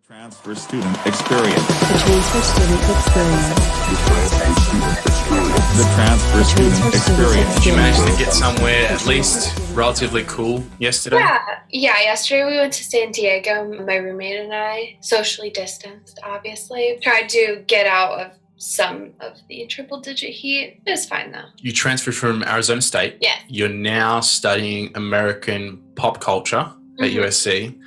Transfer student experience. The transfer student experience. The transfer student experience. Did you manage to get somewhere at least relatively cool yesterday? Yeah. Yesterday we went to San Diego. My roommate and I, socially distanced, obviously. Tried to get out of some of the triple-digit heat. It was fine, though. You transferred from Arizona State. Yes. You're now studying American pop culture at USC.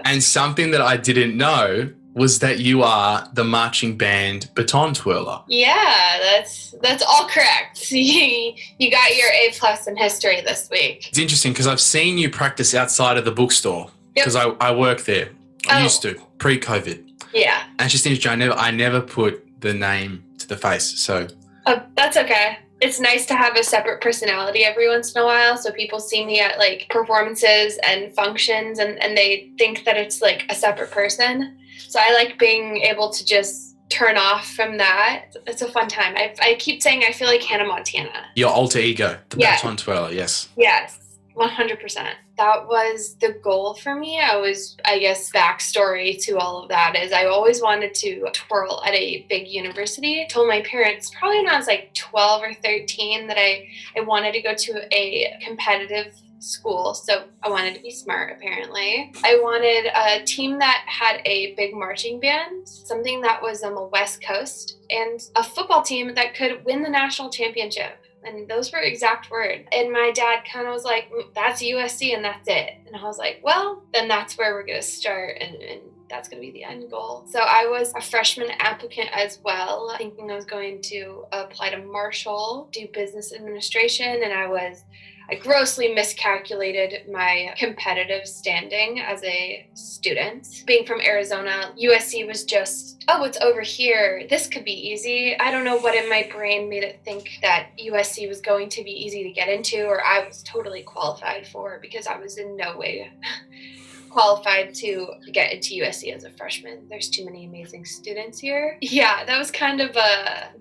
And something that I didn't know was that you are the marching band baton twirler. Yeah, that's all correct. You got your A+ in history this week. It's interesting because I've seen you practice outside of the bookstore because I work there. I used to, pre-COVID. Yeah. And it's just interesting. I never put the name to the face, so. Oh, that's okay. It's nice to have a separate personality every once in a while, so people see me at like performances and functions and they think that it's like a separate person. So I like being able to just turn off from that. It's a fun time. I keep saying I feel like Hannah Montana. Your alter ego, the baton twirler, yes. Yes, 100%. That was the goal for me. I guess backstory to all of that is I always wanted to twirl at a big university. I told my parents probably when I was like 12 or 13 that I wanted to go to a competitive school. So I wanted to be smart, apparently. I wanted a team that had a big marching band, something that was on the West Coast, and a football team that could win the national championship. And those were exact words. And my dad kind of was like, that's USC and that's it. And I was like, well, then that's where we're going to start. And that's going to be the end goal. So I was a freshman applicant as well, thinking I was going to apply to Marshall, do business administration. And I grossly miscalculated my competitive standing as a student. Being from Arizona, USC was just, it's over here. This could be easy. I don't know what in my brain made it think that USC was going to be easy to get into or I was totally qualified for because I was in no way qualified to get into USC as a freshman. There's too many amazing students here. Yeah, that was kind of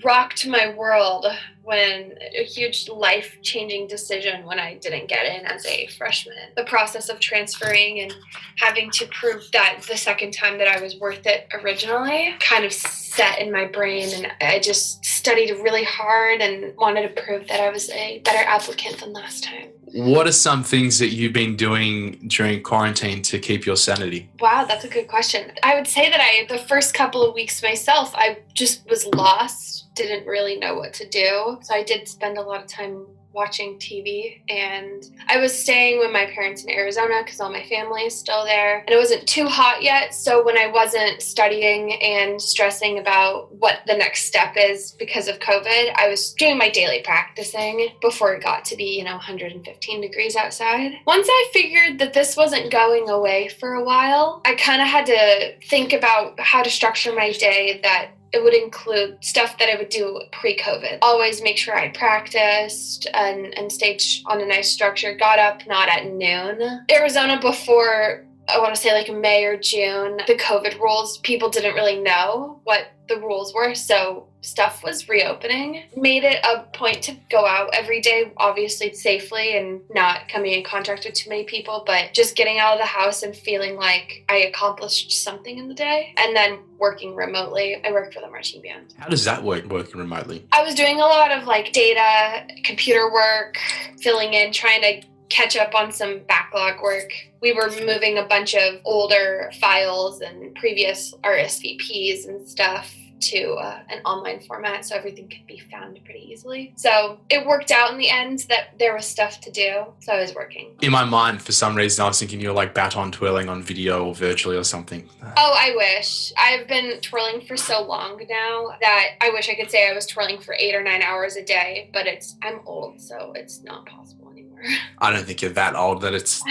rocked my world when a huge life-changing decision when I didn't get in as a freshman. The process of transferring and having to prove that the second time that I was worth it originally kind of set in my brain, and I just studied really hard and wanted to prove that I was a better applicant than last time. What are some things that you've been doing during quarantine to keep your sanity? Wow, that's a good question. I would say that the first couple of weeks myself, I just was lost, didn't really know what to do. So I did spend a lot of time watching TV, and I was staying with my parents in Arizona because all my family is still there, and it wasn't too hot yet. So when I wasn't studying and stressing about what the next step is because of COVID, I was doing my daily practicing before it got to be 115 degrees outside. Once I figured that this wasn't going away for a while, I kind of had to think about how to structure my day that it would include stuff that I would do pre-COVID. Always make sure I practiced and stayed on a nice structure. Got up not at noon. Arizona before, I want to say like May or June, the COVID rules, people didn't really know what the rules were. So stuff was reopening. Made it a point to go out every day, obviously safely and not coming in contact with too many people, but just getting out of the house and feeling like I accomplished something in the day. And then working remotely. I work for the marching band. How does that work, working remotely? I was doing a lot of like data, computer work, filling in, trying to catch up on some backlog work. We were moving a bunch of older files and previous RSVPs and stuff to an online format so everything could be found pretty easily. So it worked out in the end that there was stuff to do, so I was working. In my mind, for some reason, I was thinking you're like baton twirling on video or virtually or something. Oh, I wish. I've been twirling for so long now that I wish I could say I was twirling for 8 or 9 hours a day, but I'm old, so it's not possible anymore. I don't think you're that old that it's...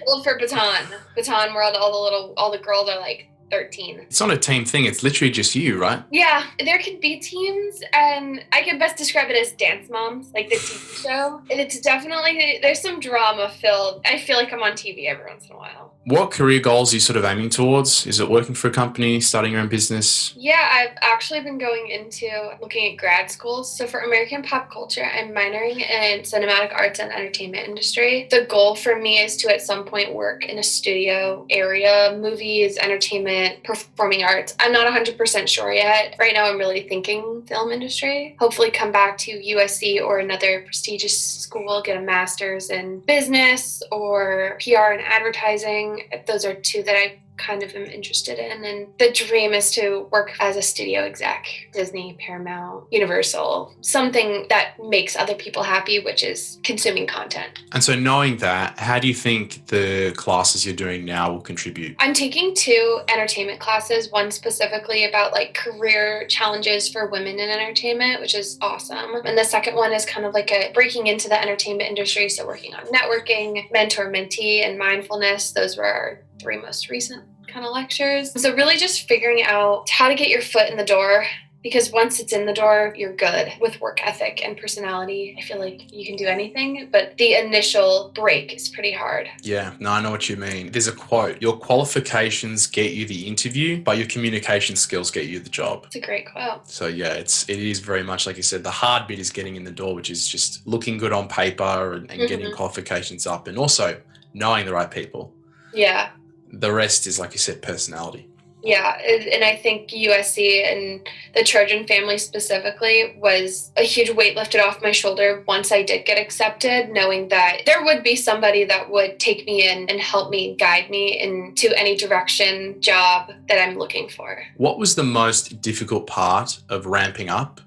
Old for Baton World, all the girls are like 13. It's not a team thing. It's literally just you, right? Yeah, there could be teams, and I could best describe it as Dance Moms, like the TV show. And it's definitely, there's some drama filled. I feel like I'm on TV every once in a while. What career goals are you sort of aiming towards? Is it working for a company, starting your own business? Yeah, I've actually been going into looking at grad schools. So for American pop culture, I'm minoring in cinematic arts and entertainment industry. The goal for me is to at some point work in a studio area, movies, entertainment, performing arts. I'm not 100% sure yet. Right now I'm really thinking film industry. Hopefully come back to USC or another prestigious school, get a master's in business or PR and advertising. Those are two that I kind of am interested in. And the dream is to work as a studio exec, Disney, Paramount, Universal, something that makes other people happy, which is consuming content. And so knowing that, how do you think the classes you're doing now will contribute? I'm taking 2 entertainment classes, one specifically about like career challenges for women in entertainment, which is awesome. And the second one is kind of like a breaking into the entertainment industry. So working on networking, mentor-mentee, and mindfulness. Those were our 3 most recent kind of lectures. So really just figuring out how to get your foot in the door, because once it's in the door, you're good with work ethic and personality. I feel like you can do anything, but the initial break is pretty hard. Yeah, no, I know what you mean. There's a quote, your qualifications get you the interview, but your communication skills get you the job. It's a great quote. So yeah, it is very much like you said, the hard bit is getting in the door, which is just looking good on paper and getting qualifications up, and also knowing the right people. Yeah. The rest is, like you said, personality. Yeah, and I think USC and the Trojan family specifically was a huge weight lifted off my shoulder once I did get accepted, knowing that there would be somebody that would take me in and help me, guide me into any direction, job that I'm looking for. What was the most difficult part of ramping up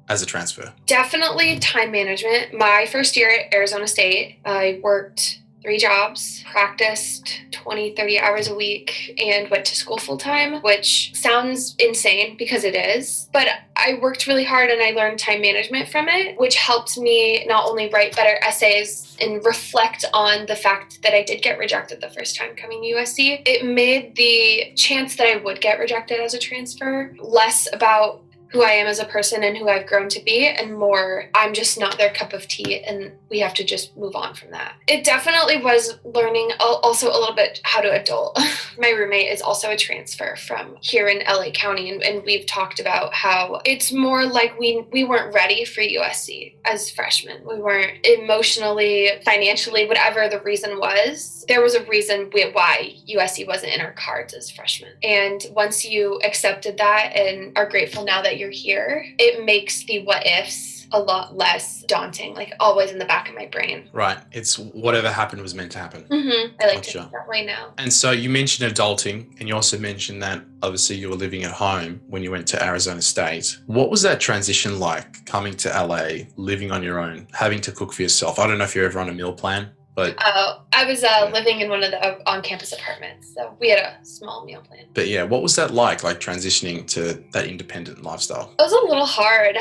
as a transfer? Definitely time management. My first year at Arizona State, I worked 3 jobs, practiced 20, 30 hours a week, and went to school full time, which sounds insane because it is. But I worked really hard and I learned time management from it, which helped me not only write better essays and reflect on the fact that I did get rejected the first time coming to USC. It made the chance that I would get rejected as a transfer less about who I am as a person and who I've grown to be, and more, I'm just not their cup of tea and we have to just move on from that. It definitely was learning also a little bit how to adult. My roommate is also a transfer from here in LA County, and we've talked about how it's more like we weren't ready for USC as freshmen. We weren't emotionally, financially, whatever the reason was. There was a reason why USC wasn't in our cards as freshmen. And once you accepted that and are grateful now that you're here, it makes the what ifs a lot less daunting, like always in the back of my brain. Right. It's whatever happened was meant to happen. I like to think that way now. And so you mentioned adulting, and you also mentioned that obviously you were living at home when you went to Arizona State. What was that transition like, coming to LA, living on your own, having to cook for yourself? I don't know if you're ever on a meal plan. But I was living in one of the on-campus apartments, so we had a small meal plan. But yeah, what was that like transitioning to that independent lifestyle? It was a little hard,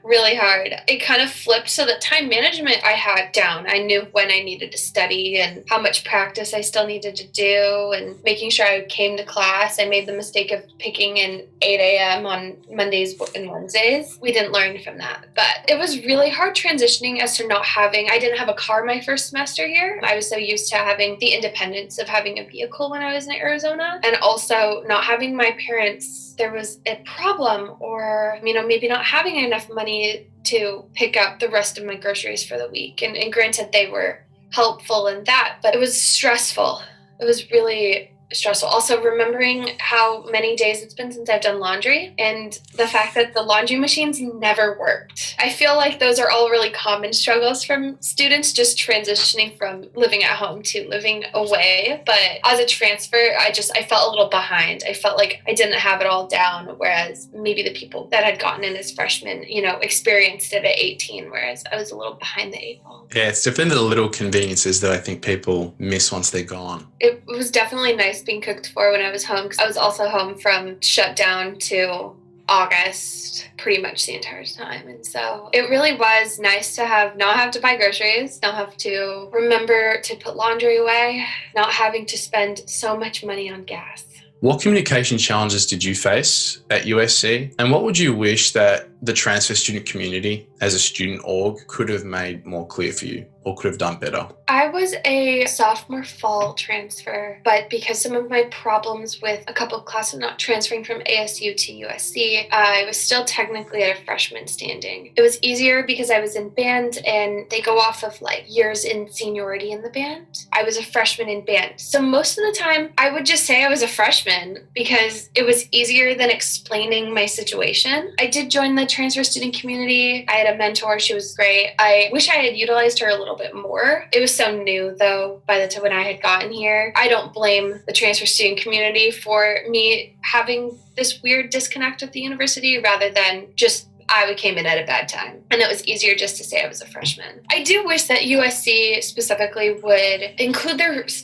really hard. It kind of flipped, so the time management I had down. I knew when I needed to study and how much practice I still needed to do, and making sure I came to class. I made the mistake of picking in 8 a.m. on Mondays and Wednesdays. We didn't learn from that, but it was really hard transitioning as to I didn't have a car my first semester here. I was so used to having the independence of having a vehicle when I was in Arizona, and also not having my parents. There was a problem, or maybe not having enough money to pick up the rest of my groceries for the week. And granted, they were helpful in that, but it was stressful. It was really stressful. Also, remembering how many days it's been since I've done laundry, and the fact that the laundry machines never worked. I feel like those are all really common struggles from students just transitioning from living at home to living away. But as a transfer, I felt a little behind. I felt like I didn't have it all down, whereas maybe the people that had gotten in as freshmen, experienced it at 18, whereas I was a little behind the 8 ball. Yeah, it's definitely the little conveniences that I think people miss once they're gone. It was definitely nice being cooked for when I was home, because I was also home from shutdown to August pretty much the entire time. And so it really was nice to not have to buy groceries, not have to remember to put laundry away, not having to spend so much money on gas. What communication challenges did you face at USC? And what would you wish that the transfer student community as a student org could have made more clear for you or could have done better? I was a sophomore fall transfer, but because some of my problems with a couple of classes not transferring from ASU to USC, I was still technically at a freshman standing. It was easier because I was in band and they go off of like years in seniority in the band. I was a freshman in band. So most of the time I would just say I was a freshman because it was easier than explaining my situation. I did join the transfer student community. I had a mentor. She was great. I wish I had utilized her a little bit more. It was so new though by the time when I had gotten here. I don't blame the transfer student community for me having this weird disconnect with the university rather than just I came in at a bad time. And it was easier just to say I was a freshman. I do wish that USC specifically would include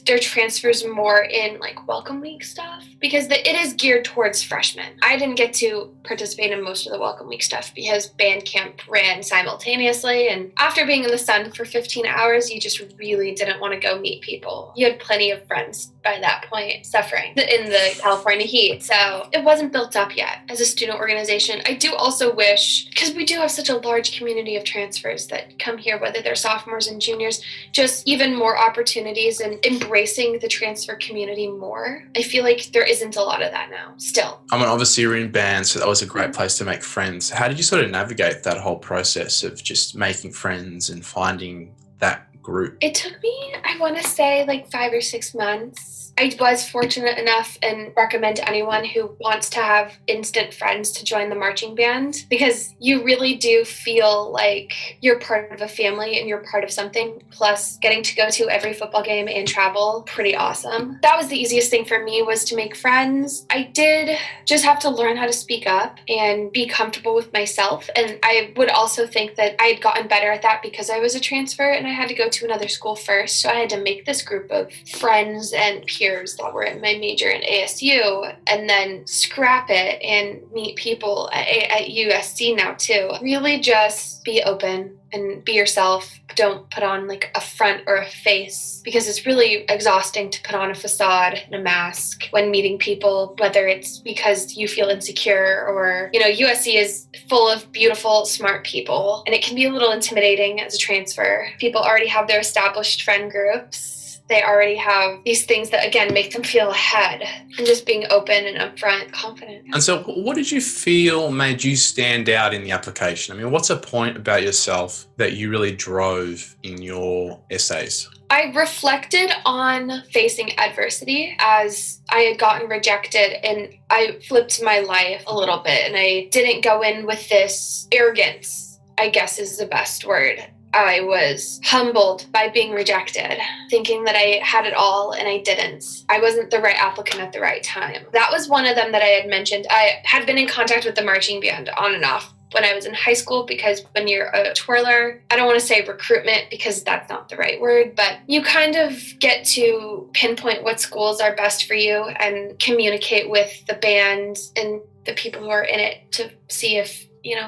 their transfers more in like welcome week stuff because it is geared towards freshmen. I didn't get to participate in most of the welcome week stuff because band camp ran simultaneously. And after being in the sun for 15 hours, you just really didn't want to go meet people. You had plenty of friends by that point suffering in the California heat. So it wasn't built up yet as a student organization. I do also wish, because we do have such a large community of transfers that come here, whether they're sophomores and juniors, just even more opportunities and embracing the transfer community more. I feel like there isn't a lot of that now still. I mean, obviously you're in band, so that was a great place to make friends. How did you sort of navigate that whole process of just making friends and finding that group? It took me, I want to say, like 5 or 6 months. I was fortunate enough and recommend anyone who wants to have instant friends to join the marching band because you really do feel like you're part of a family and you're part of something. Plus, getting to go to every football game and travel, pretty awesome. That was the easiest thing for me, was to make friends. I did just have to learn how to speak up and be comfortable with myself. And I would also think that I had gotten better at that because I was a transfer and I had to go to another school first. So I had to make this group of friends and peers that were in my major in ASU and then scrap it and meet people at USC now too. Really just be open and be yourself. Don't put on like a front or a face because it's really exhausting to put on a facade and a mask when meeting people, whether it's because you feel insecure or, USC is full of beautiful, smart people and it can be a little intimidating as a transfer. People already have their established friend groups. They already have these things that, again, make them feel ahead and just being open and upfront, confident. And so what did you feel made you stand out in the application? I mean, what's a point about yourself that you really drove in your essays? I reflected on facing adversity as I had gotten rejected and I flipped my life a little bit and I didn't go in with this arrogance, I guess is the best word. I was humbled by being rejected, thinking that I had it all and I didn't. I wasn't the right applicant at the right time. That was one of them that I had mentioned. I had been in contact with the marching band on and off when I was in high school because when you're a twirler, I don't want to say recruitment because that's not the right word, but you kind of get to pinpoint what schools are best for you and communicate with the band and the people who are in it to see if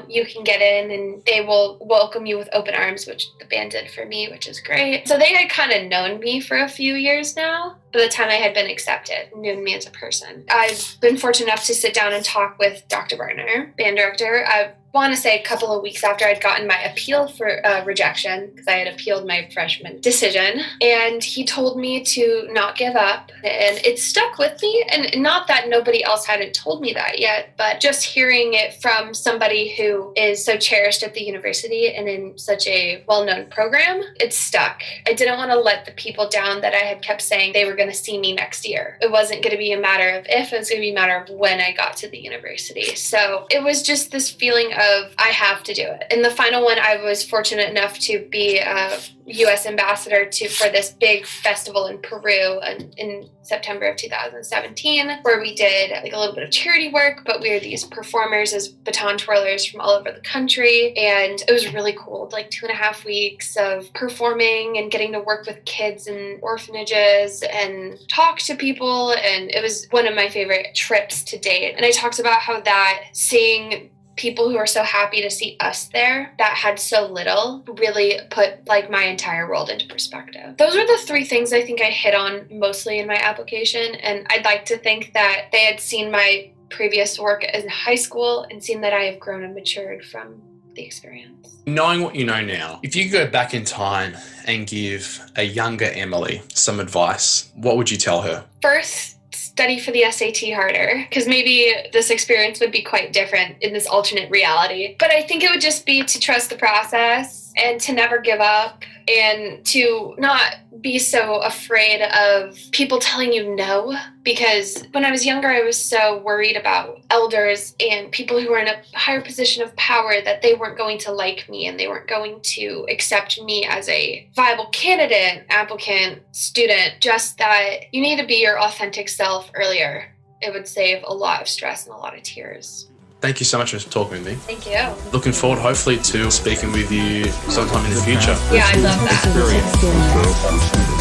you can get in and they will welcome you with open arms, which the band did for me, which is great. So they had kind of known me for a few years now. By the time I had been accepted, knew me as a person. I've been fortunate enough to sit down and talk with Dr. Bartner, band director. I want to say a couple of weeks after I'd gotten my appeal for rejection, because I had appealed my freshman decision, and he told me to not give up, and it stuck with me. And not that nobody else hadn't told me that yet, but just hearing it from somebody who is so cherished at the university and in such a well-known program, it stuck. I didn't want to let the people down that I had kept saying they were going to see me next year. It wasn't going to be a matter of if, it was going to be a matter of when I got to the university. So it was just this feeling of I have to do it. In the final one, I was fortunate enough to be a U.S. ambassador for this big festival in Peru in September of 2017, where we did like a little bit of charity work, but we were these performers as baton twirlers from all over the country. And it was really cool, like 2.5 weeks of performing and getting to work with kids in orphanages and talk to people. And it was one of my favorite trips to date. And I talked about how that seeing people who are so happy to see us there that had so little really put like my entire world into perspective. Those are the 3 things I think I hit on mostly in my application. And I'd like to think that they had seen my previous work in high school and seen that I have grown and matured from the experience. Knowing what you know now, if you could go back in time and give a younger Emily some advice, what would you tell her? First, study for the SAT harder, because maybe this experience would be quite different in this alternate reality. But I think it would just be to trust the process and to never give up and to not be so afraid of people telling you no. Because when I was younger, I was so worried about elders and people who were in a higher position of power that they weren't going to like me and they weren't going to accept me as a viable candidate, applicant, student. Just that you need to be your authentic self earlier. It would save a lot of stress and a lot of tears. Thank you so much for talking with me. Thank you. Looking forward, hopefully, to speaking with you sometime in the future. Yeah, I love that. Experience.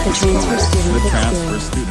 The transfer student The experience. transfer student